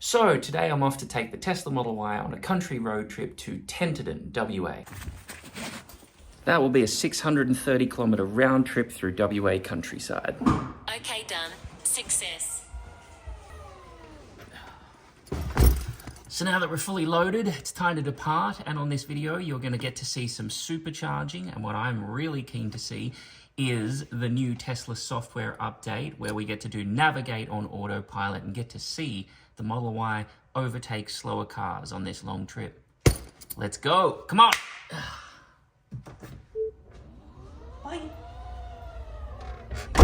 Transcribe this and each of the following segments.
So today I'm off to take the Tesla Model Y on a country road trip to Tenterden, WA. That will be a 630 kilometre round trip through WA countryside. Okay, done. Success. So now that we're fully loaded, it's time to depart, and on this video you're going to get to see some supercharging, and what I'm really keen to see is the new Tesla software update where we get to do navigate on autopilot and get to see the Model Y overtake slower cars on this long trip. Let's go! Come on! Bye.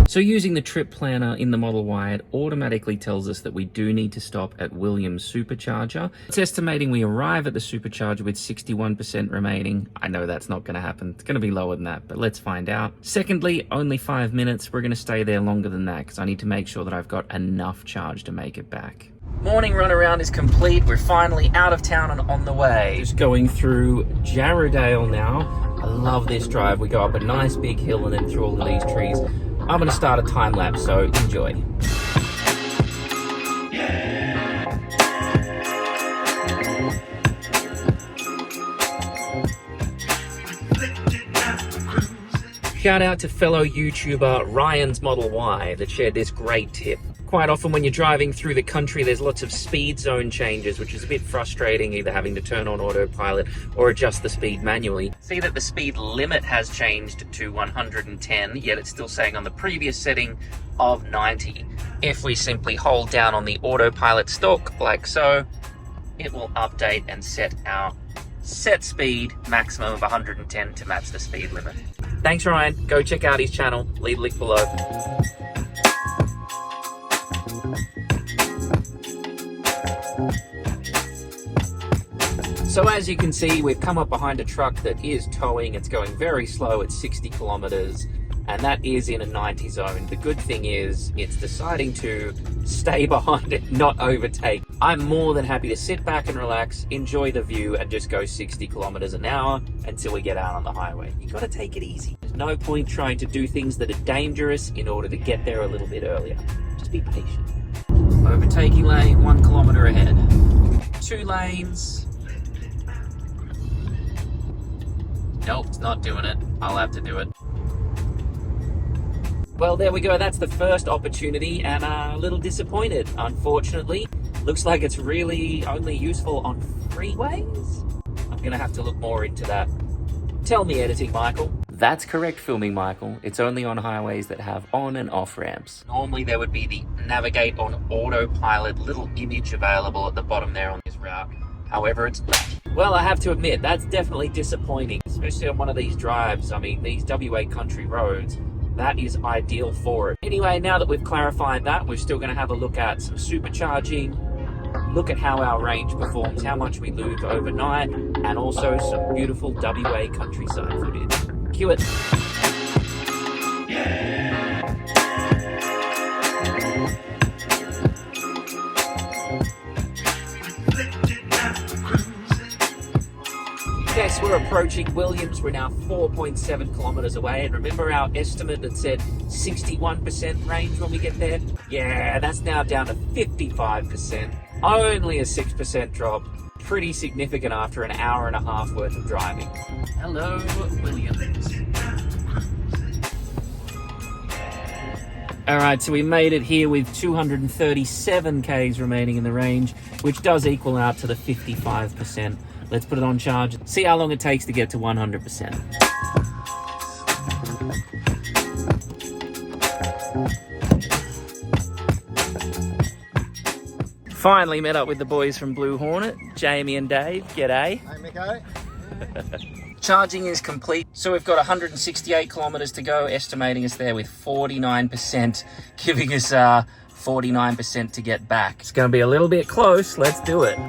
So using the trip planner in the Model Y, it automatically tells us that we do need to stop at Williams Supercharger. It's estimating we arrive at the Supercharger with 61% remaining. I know that's not going to happen. It's going to be lower than that, but let's find out. Secondly, only 5 minutes. We're going to stay there longer than that because I need to make sure that I've got enough charge to make it back. Morning run around is complete. We're finally out of town and on the way. Just going through Jarradale now. I love this drive. We go up a nice big hill and then through all of these trees. I'm going to start a time lapse, so enjoy. Shout out to fellow YouTuber Ryan's Model Y that shared this great tip. Quite often when you're driving through the country, there's lots of speed zone changes, which is a bit frustrating, either having to turn on autopilot or adjust the speed manually. See that the speed limit has changed to 110, yet it's still saying on the previous setting of 90. If we simply hold down on the autopilot stalk, like so, it will update and set our set speed maximum of 110 to match the speed limit. Thanks, Ryan. Go check out his channel. Leave a link below. So as you can see, we've come up behind a truck that is towing. It's going very slow at 60 kilometers, and that is in a 90 zone. The good thing is it's deciding to stay behind it, not overtake. I'm more than happy to sit back and relax, enjoy the view, and just go 60 kilometers an hour until we get out on the highway. You gotta take it easy. There's no point trying to do things that are dangerous in order to get there a little bit earlier. Just be patient. Overtaking lane, 1 kilometer ahead. 2 lanes. Nope, it's not doing it. I'll have to do it. Well, there we go. That's the first opportunity, and a little disappointed, unfortunately. Looks like it's really only useful on freeways? I'm going to have to look more into that. Tell me, editing Michael. That's correct, filming Michael. It's only on highways that have on and off ramps. Normally there would be the navigate on autopilot little image available at the bottom there on this route. However, it's not. Well, I have to admit, that's definitely disappointing, especially on one of these drives. I mean, these WA country roads, that is ideal for it. Anyway, now that we've clarified that, we're still going to have a look at some supercharging, look at how our range performs, how much we lose overnight, and also some beautiful WA countryside footage. Cue it. Yes, we're approaching Williams. We're now 4.7 kilometers away. And remember our estimate that said 61% range when we get there? Yeah, that's now down to 55%. Only a 6% drop. Pretty significant after an hour and a half worth of driving. Hello, Williams. All right, so we made it here with 237 Ks remaining in the range, which does equal out to the 55%. Let's put it on charge, see how long it takes to get to 100%. Finally met up with the boys from Blue Hornet, Jamie and Dave. G'day. Hey, Miko. Charging is complete, so we've got 168 kilometers to go, estimating us there with 49%, giving us 49% to get back. It's going to be a little bit close. Let's do it.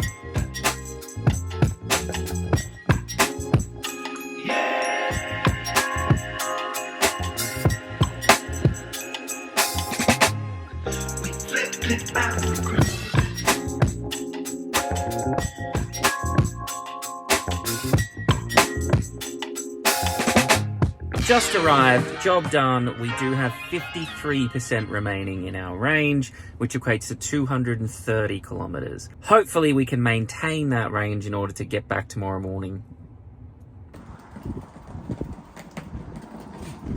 just arrived, job done. We do have 53% remaining in our range, which equates to 230 kilometers. Hopefully we can maintain that range in order to get back tomorrow morning.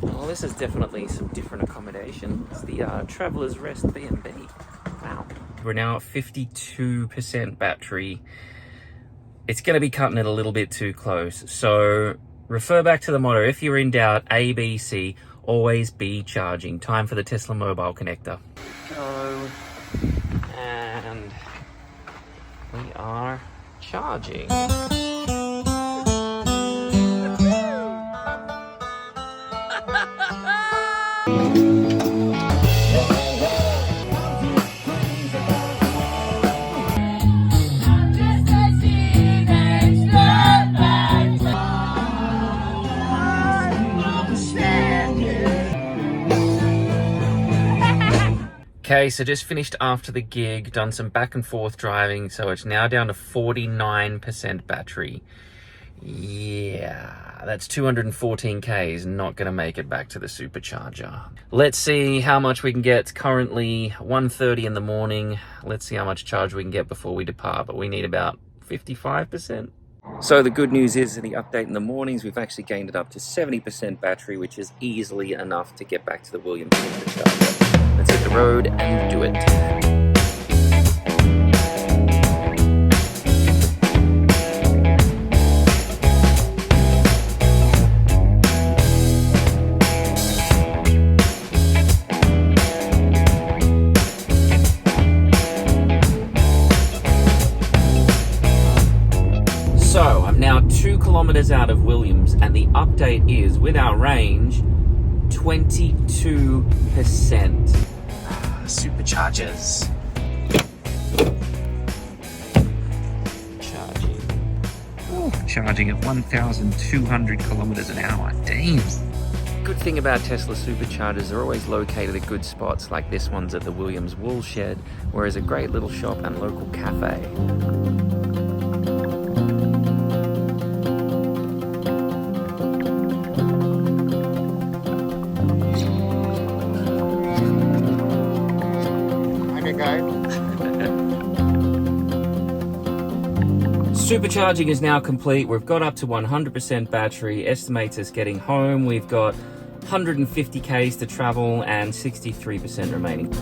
Well, this is definitely some different accommodation. It's the Traveller's Rest B&B. Wow. We're now at 52% battery. It's going to be cutting it a little bit too close. So refer back to the motto. If you're in doubt, A, B, C, always be charging. Time for the Tesla mobile connector. Go. And we are charging. Okay, so just finished after the gig, done some back and forth driving, so it's now down to 49% battery. Yeah, that's 214 Ks, not gonna make it back to the supercharger. Let's see how much we can get. It's currently 1:30 in the morning. Let's see how much charge we can get before we depart, but we need about 55%. So the good news is in the update in the mornings, we've actually gained it up to 70% battery, which is easily enough to get back to the Williams supercharger. Let's hit the road and do it. So I'm now 2 kilometers out of Williams, and the update is, with our range, 22%. Superchargers. Charging. Ooh, charging at 1,200 kilometers an hour. Damn. Good thing about Tesla superchargers, they're always located at good spots, like this one's at the Williams Wool Shed, where is a great little shop and local cafe. Supercharging is now complete. We've got up to 100% battery. Estimates us getting home. We've got 150 Ks to travel and 63% remaining.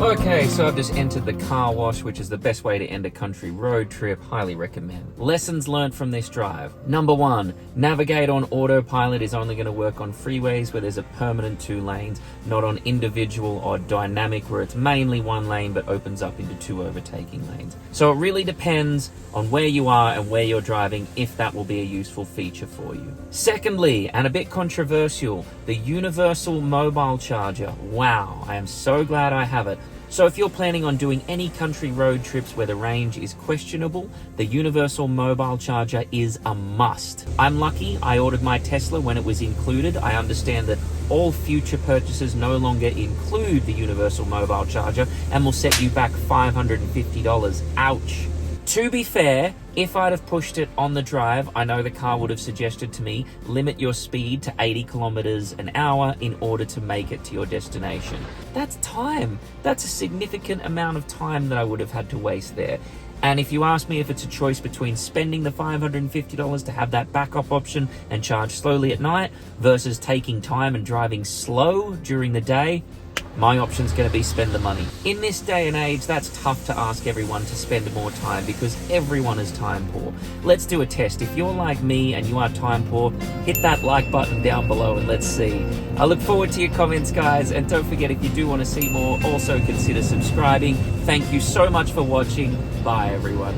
Okay, so I've just entered the car wash, which is the best way to end a country road trip. Highly recommend. Lessons learned from this drive. Number 1, navigate on autopilot is only going to work on freeways where there's a permanent 2 lanes, not on individual or dynamic where it's mainly 1 lane but opens up into 2 overtaking lanes. So it really depends on where you are and where you're driving if that will be a useful feature for you. Secondly, and a bit controversial, the universal mobile charger. Wow, I am so glad I have it. So if you're planning on doing any country road trips where the range is questionable, the universal mobile charger is a must. I'm lucky I ordered my Tesla when it was included. I understand that all future purchases no longer include the universal mobile charger and will set you back $550. Ouch. To be fair, if I'd have pushed it on the drive, I know the car would have suggested to me, limit your speed to 80 kilometers an hour in order to make it to your destination. That's time. That's a significant amount of time that I would have had to waste there. And if you ask me if it's a choice between spending the $550 to have that backup option and charge slowly at night versus taking time and driving slow during the day, my option's going to be spend the money. In this day and age, that's tough to ask everyone to spend more time because everyone is time poor. Let's do a test. If you're like me and you are time poor, hit that like button down below and let's see. I look forward to your comments, guys, and don't forget, if you do want to see more, also consider subscribing. Thank you so much for watching. Bye, everyone.